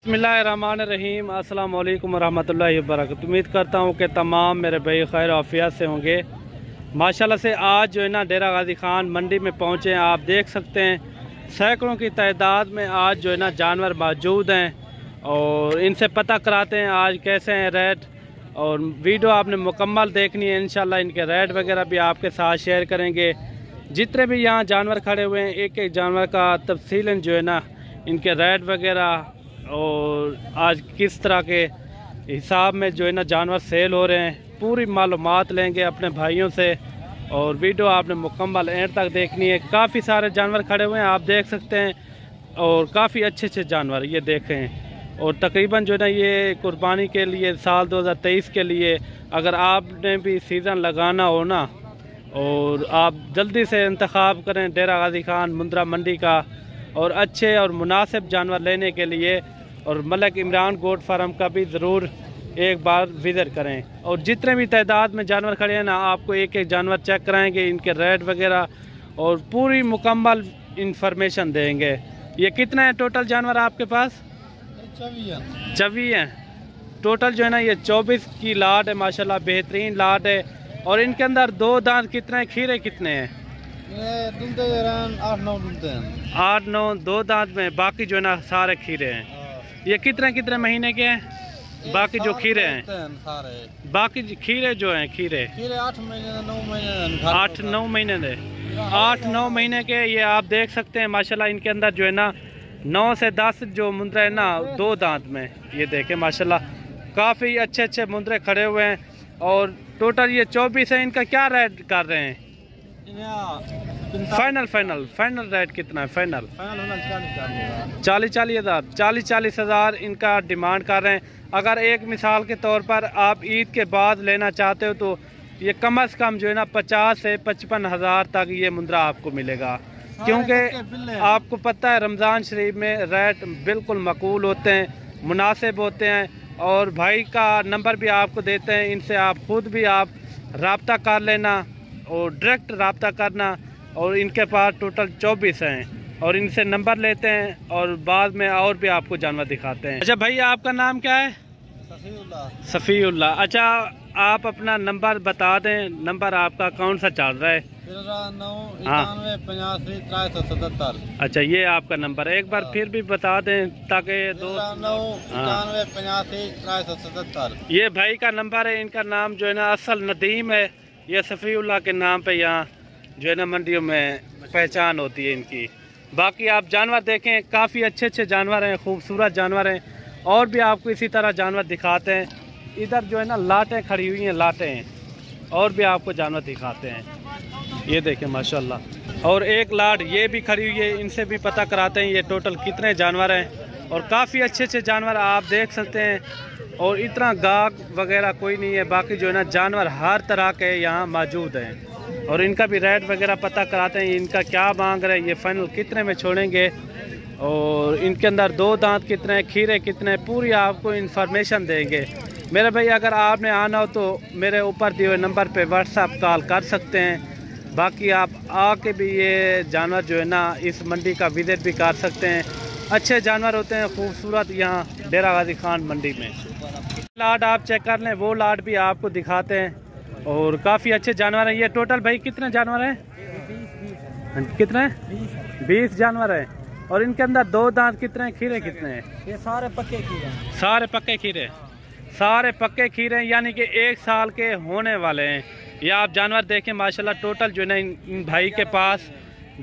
बिस्मिल्लाहिर्रहमानिर्रहीम, अस्सलाम वालेकुम रहमतुल्लाहि व बरकातुहू। उम्मीद करता हूँ कि तमाम मेरे भाई खैर आफियत से होंगे। माशाल्लाह से आज जो है ना डेरा गाजी खान मंडी में पहुँचे हैं। आप देख सकते हैं सैकड़ों की तादाद में आज जो है ना जानवर मौजूद हैं और इनसे पता कराते हैं आज कैसे हैं रेट। और वीडियो आपने मुकम्मल देखनी है, इंशाल्लाह इनके रेट वगैरह भी आपके साथ शेयर करेंगे। जितने भी यहाँ जानवर खड़े हुए हैं एक एक जानवर का तफसीलन जो है ना इनके रेट वगैरह और आज किस तरह के हिसाब में जो है ना जानवर सेल हो रहे हैं पूरी मालूमात लेंगे अपने भाइयों से। और वीडियो आपने मुकम्मल एंड तक देखनी है। काफ़ी सारे जानवर खड़े हुए हैं आप देख सकते हैं और काफ़ी अच्छे अच्छे जानवर ये देखें। और तकरीबन जो है ना ये कुर्बानी के लिए साल 2023 के लिए अगर आपने भी सीज़न लगाना हो ना और आप जल्दी से इंतखाब करें डेरा गाजी खान मुंद्रा मंडी का और अच्छे और मुनासिब जानवर लेने के लिए। और मलिक इमरान गोट फार्म का भी ज़रूर एक बार विज़िट करें। और जितने भी तादाद में जानवर खड़े हैं ना आपको एक एक जानवर चेक कराएंगे, इनके रेट वगैरह और पूरी मुकम्मल इंफॉर्मेशन देंगे। ये कितने हैं टोटल जानवर आपके पास? 24 हैं टोटल जो है ना। ये 24 की लाट है माशाल्लाह, बेहतरीन लाट है। और इनके अंदर दो दांत कितने हैं, खीरे कितने हैं? 8-9 दो दांत में, बाकी जो है ना सारे खीरे हैं। ये कितने कितने महीने के हैं बाकी जो खीरे हैं? बाकी खीरे जो हैं खीरे 8-9 महीने दे 8-9 महीने के। ये आप देख सकते हैं माशाल्लाह इनके अंदर जो है ना 9 से 10 जो मुंद्रे है ना दो दांत में। ये देखें माशाल्लाह काफ़ी अच्छे अच्छे मुंद्रे खड़े हुए हैं। और टोटल ये 24 है। इनका क्या रेट कर रहे हैं? फाइनल रेट कितना है? फाइनल 40 हज़ार इनका डिमांड कर रहे हैं। अगर एक मिसाल के तौर पर आप ईद के बाद लेना चाहते हो तो ये कम से कम जो है ना 50 से 55 हज़ार तक ये मुंद्रा आपको मिलेगा। क्योंकि आपको पता है रमज़ान शरीफ में रेट बिल्कुल मकबूल होते हैं, मुनासिब होते हैं। और भाई का नंबर भी आपको देते हैं, इनसे आप खुद भी आप रब्ता कर लेना और डायरेक्ट रब्ता करना। और इनके पास टोटल 24 हैं और इनसे नंबर लेते हैं और बाद में और भी आपको जानवर दिखाते हैं। अच्छा भाई आपका नाम क्या है? सफ़ीउल्लाह। अच्छा आप अपना नंबर बता दें, नंबर आपका कौन सा चल रहा है? 9385 अच्छा ये आपका नंबर है, एक बार फिर भी बता दें ताकि 9385 ये भाई का नंबर है। इनका नाम जो है ना असल नदीम है। ये सफ़ीउल्लाह के नाम पे यहाँ जो है ना मंडियों में पहचान होती है इनकी। बाकी आप जानवर देखें काफ़ी अच्छे अच्छे जानवर हैं, खूबसूरत जानवर हैं। और भी आपको इसी तरह जानवर दिखाते हैं। इधर जो है ना लाटें खड़ी हुई हैं, लाटें हैं और भी आपको जानवर दिखाते हैं। ये देखें माशाल्लाह। और एक लाट ये भी खड़ी हुई है, इनसे भी पता कराते हैं ये टोटल कितने जानवर हैं। और काफ़ी अच्छे अच्छे जानवर आप देख सकते हैं। और इतना गाग वगैरह कोई नहीं है, बाकी जो है ना जानवर हर तरह के यहाँ मौजूद हैं। और इनका भी रेट वगैरह पता कराते हैं, इनका क्या मांग रहे हैं, ये फाइनल कितने में छोड़ेंगे और इनके अंदर दो दांत कितने हैं, खीरे कितने हैं, पूरी आपको इन्फॉर्मेशन देंगे। मेरे भाई अगर आपने आना हो तो मेरे ऊपर दिए हुए नंबर पे व्हाट्सएप कॉल कर सकते हैं। बाकी आप आके भी ये जानवर जो है ना इस मंडी का विजिट भी कर सकते हैं। अच्छे जानवर होते हैं खूबसूरत यहाँ डेरा गाजी खान मंडी में। लाट आप चेक कर लें, वो लाट भी आपको दिखाते हैं। और काफ़ी अच्छे जानवर हैं। ये टोटल भाई कितने जानवर हैं? 20 जानवर हैं। और इनके अंदर दो दांत कितने हैं, खीरे कितने हैं? ये सारे पक्के खीरे हैं। सारे पक्के खीरे हैं यानी कि 1 साल के होने वाले हैं। ये आप जानवर देखें माशाल्लाह टोटल जो है ना इन भाई के पास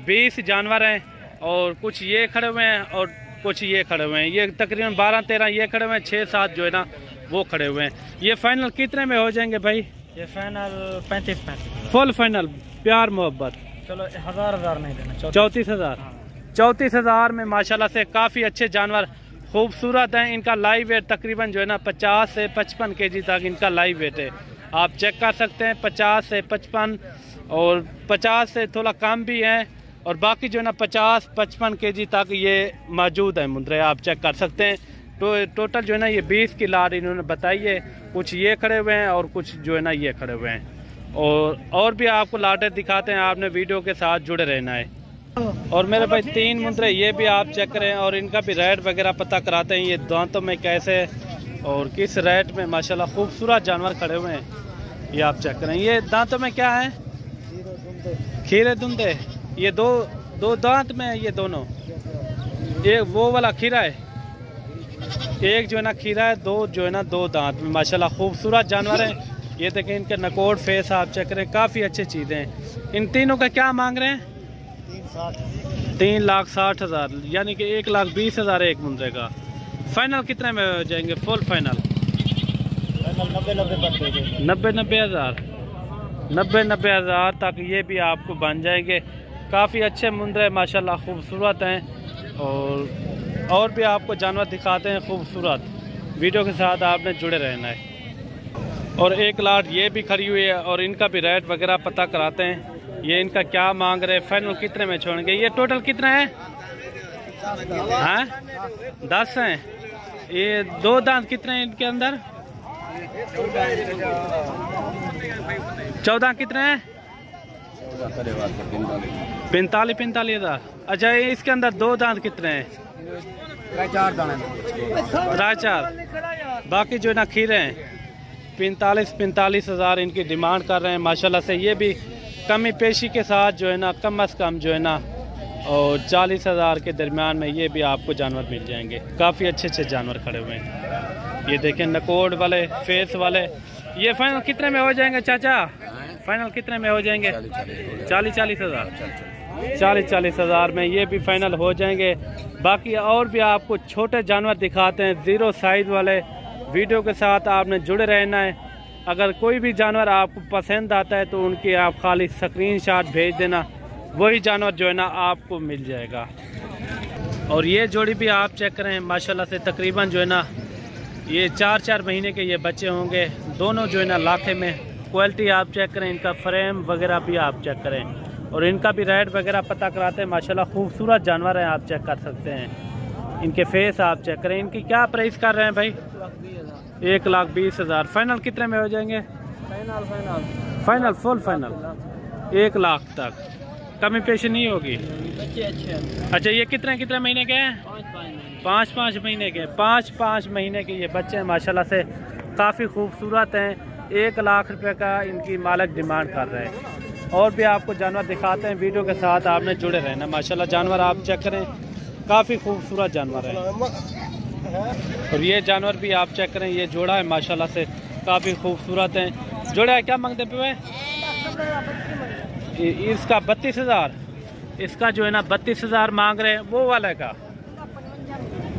20 जानवर हैं। और कुछ ये खड़े हुए हैं और कुछ ये खड़े हुए हैं। ये तकरीबन 12-13 ये खड़े हुए हैं, 6-7 जो है ना वो खड़े हुए हैं। ये फाइनल कितने में हो जाएंगे भाई? ये फाइनल 35 फुल फाइनल प्यार मोहब्बत। चलो 1000 नहीं देना, 34 हज़ार में माशाल्लाह से काफ़ी अच्छे जानवर खूबसूरत हैं। इनका लाइव वेट तकरीबन जो है ना 50 से 55 kg तक इनका लाइव वेट है। आप चेक कर सकते हैं 50 से 55 और 50 से थोड़ा कम भी हैं। और बाकी जो है ना 50-55 kg तक ये मौजूद है मुंद्रे, आप चेक कर सकते हैं। तो टोटल जो है ना ये 20 की लाट इन्होंने बताई है। कुछ ये खड़े हुए हैं और कुछ जो है ना ये खड़े हुए हैं। और भी आपको लाटें दिखाते हैं, आपने वीडियो के साथ जुड़े रहना है। और मेरे भाई 3 मुंदरे ये भी आप चेक करें और इनका भी रेट वगैरह पता कराते हैं, ये दांतों में कैसे और किस रेट में माशाल्लाह खूबसूरत जानवर खड़े हुए हैं। ये आप चेक करें, ये दांतों में क्या है? खीरे धुंधे। ये दो दांत में है ये दोनों, एक वो वाला खीरा है, एक जो है ना खीरा है, दो जो है ना दो दांत में। माशाल्लाह खूबसूरत जानवर हैं। ये देखें इनके नकोड़ फेस आप चेक करें, काफ़ी अच्छी चीज़ें हैं। इन तीनों का क्या मांग रहे हैं? 3,60,000 यानी कि 1,20,000 एक मुंदरे का। फाइनल कितने में हो जाएंगे? फुल फाइनल 90,000 तक ये भी आपको बन जाएंगे। काफ़ी अच्छे मुंदरे माशाल्लाह खूबसूरत हैं और भी आपको जानवर दिखाते हैं खूबसूरत। वीडियो के साथ आपने जुड़े रहना है। और एक लाट ये भी खड़ी हुई है और इनका भी रेट वगैरह पता कराते हैं। ये इनका क्या मांग रहे हैं, फाइनल कितने में छोड़ेंगे? ये टोटल कितना है? हाँ 10 हैं। ये 2 दांत कितने हैं इनके अंदर? 14 कितने हैं? 45,000। अच्छा इसके अंदर 2 दांत कितने हैं? 4। बाकी जो है ना खीरे हैं 45,000 इनकी डिमांड कर रहे हैं माशाल्लाह से। ये भी कमी पेशी के साथ जो है ना कम से कम जो है ना और 40,000 के दरमियान में ये भी आपको जानवर मिल जाएंगे। काफ़ी अच्छे जानवर खड़े हुए हैं। ये देखें नकोड़ वाले फेस वाले। ये फाइनल कितने में हो जाएंगे चाचा? फाइनल कितने में हो जाएंगे? 40,000। 40,000 में ये भी फाइनल हो जाएंगे। बाकी और भी आपको छोटे जानवर दिखाते हैं 0 साइज वाले। वीडियो के साथ आपने जुड़े रहना है। अगर कोई भी जानवर आपको पसंद आता है तो उनकी आप खाली स्क्रीनशॉट भेज देना, वही जानवर जो है ना आपको मिल जाएगा। और ये जोड़ी भी आप चेक करें माशाल्लाह से, तकरीबन जो है ना ये 4 महीने के ये बच्चे होंगे। दोनों जो है ना लाखे में। क्वालिटी आप चेक करें, इनका फ्रेम वगैरह भी आप चेक करें और इनका भी रेट वगैरह पता कराते हैं। माशाल्लाह खूबसूरत जानवर हैं, आप चेक कर सकते हैं। इनके फेस आप चेक करें। इनकी क्या प्राइस कर रहे हैं भाई? 1,20,000। फाइनल कितने में हो जाएंगे? फाइनल फुल फाइनल 1 लाख तक। कमी पेशी नहीं होगी। अच्छा ये कितने महीने के हैं? 5 महीने के। 5 महीने के ये बच्चे हैं माशाल्लाह से, काफ़ी खूबसूरत हैं। 1 लाख रुपए का इनकी मालिक डिमांड कर रहे हैं। और भी आपको जानवर दिखाते हैं, वीडियो के साथ आपने जुड़े रहना। माशाल्लाह जानवर आप चेक करें, काफ़ी खूबसूरत जानवर है। और ये जानवर भी आप चेक करें, ये जोड़ा है माशाल्लाह से, काफ़ी खूबसूरत हैं। जोड़ा है क्या मांगते पे? इसका 32,000। इसका जो है ना 32,000 मांग रहे हैं। वो वाले का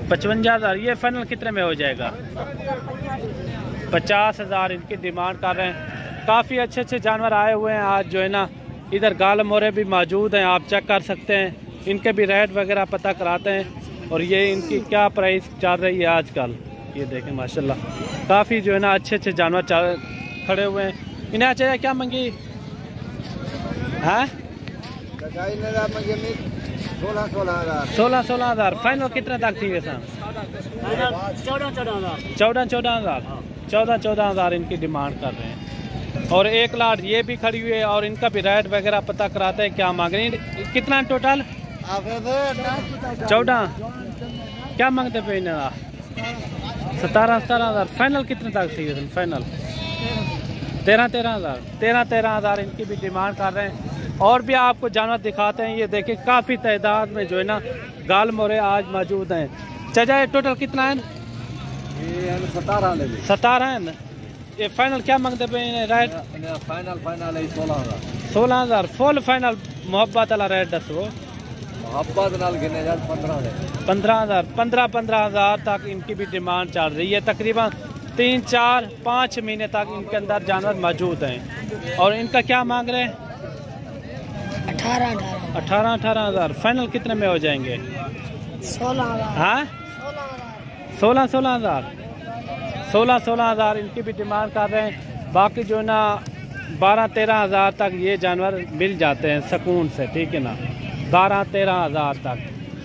55,000। ये फाइनल कितने में हो जाएगा? 50,000 इनकी डिमांड कर रहे हैं। काफ़ी अच्छे जानवर आए हुए हैं आज जो है ना। इधर गाल मोरे भी मौजूद हैं, आप चेक कर सकते हैं। इनके भी रेट वगैरह पता कराते हैं। और ये इनकी क्या प्राइस चल रही है आजकल, ये देखें माशाल्लाह। काफ़ी जो है ना अच्छे जानवर खड़े हुए हैं। इन्हें चाहिए क्या मंगी? हाँ 16,000। फाइनल कितने तक थी वैसा? 14,000 इनकी डिमांड कर रहे हैं। और 1 लाख ये भी खड़ी हुई है और इनका भी रेट वगैरह पता कराते हैं क्या मांग रहे हैं। कितना टोटल? 14। क्या मांगते पे? 17,000। फाइनल कितने तक थी? फाइनल 13,000। 13,000 इनकी भी डिमांड कर रहे हैं। और भी आपको जानवर दिखाते हैं। ये देखिए काफ़ी तादाद में जो है ना गाल मोरे आज मौजूद हैं। चाचा ये टोटल कितना है? 17 है ना। ये फाइनल क्या मांगते पे? Rate final 16,000। फुल फाइनल मोहब्बत वाला रेट दसो। 15,000 तक इनकी भी डिमांड चल रही है। तकरीबन 3, 4, 5 महीने तक इनके अंदर जानवर मौजूद हैं। और इनका क्या मांग रहे हैं? 18,000। फाइनल कितने में हो जाएंगे? 16,000। हाँ 16,000। 16,000 इनकी भी डिमांड कर रहे हैं। बाकी जो ना 12-13,000 तक ये जानवर मिल जाते हैं सुकून से, ठीक है ना। 12-13,000 तक।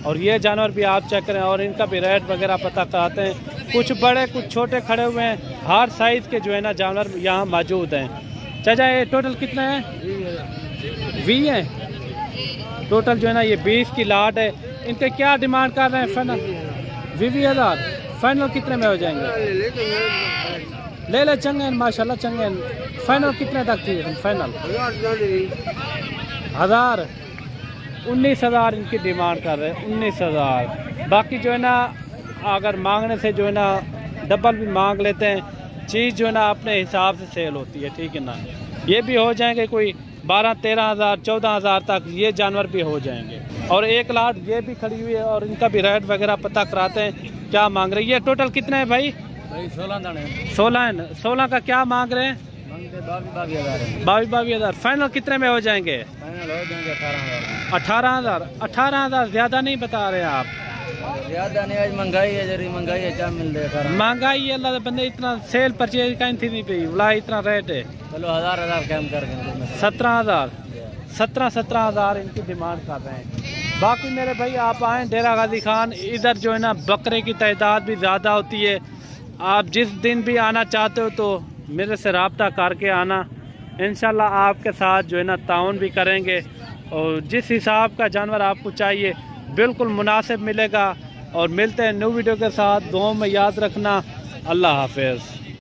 और ये जानवर भी आप चेक करें और इनका भी रेट वगैरह पता कराते हैं। कुछ बड़े कुछ छोटे खड़े हुए हैं। हर साइज़ के जो है ना जानवर यहाँ मौजूद हैं। चाचा ये टोटल कितना है? 20 है। टोटल जो है ना ये 20 की लाट है। इनके क्या डिमांड कर रहे हैं फाइनल? 20,000 फाइनल कितने में हो जाएंगे? ले ले चंगे माशाल्लाह चंगे। फाइनल कितने तक थी फाइनल? 1000 19,000 इनकी डिमांड कर रहे हैं 19,000। बाकी जो है ना अगर मांगने से जो है ना डबल भी मांग लेते हैं, चीज़ जो है ना अपने हिसाब से सेल होती है, ठीक है ना। ये भी हो जाएंगे कोई 12-13,000 14,000 तक ये जानवर भी हो जाएंगे। और एक लाट ये भी खड़ी हुई है और इनका भी रेट वगैरह पता कराते हैं क्या मांग रहे हैं। ये टोटल कितने हैं भाई? 16 का क्या मांग रहे हैं? 22,000। फाइनल कितने में हो जाएंगे? 18,000 ज़्यादा नहीं बता रहे आप? ज्यादा नहीं, आज महंगाई है, जरी महंगाई है, क्या मिल रहा है? महंगाई है अल्लाह बंदे, इतना सेल परचेज का नहीं पे बोला इतना रेट है। चलो 1000 कम कर देंगे। 17,000 इनकी डिमांड कर रहे हैं। बाकी मेरे भाई आप आएँ डेरा गाजी खान, इधर जो है ना बकरे की तादाद भी ज़्यादा होती है। आप जिस दिन भी आना चाहते हो तो मेरे से रब्ता करके आना, इंशाल्लाह आपके साथ जो है ना ताउन भी करेंगे और जिस हिसाब का जानवर आपको चाहिए बिल्कुल मुनासिब मिलेगा। और मिलते हैं न्यू वीडियो के साथ। दुआ में याद रखना। अल्लाह हाफिज़।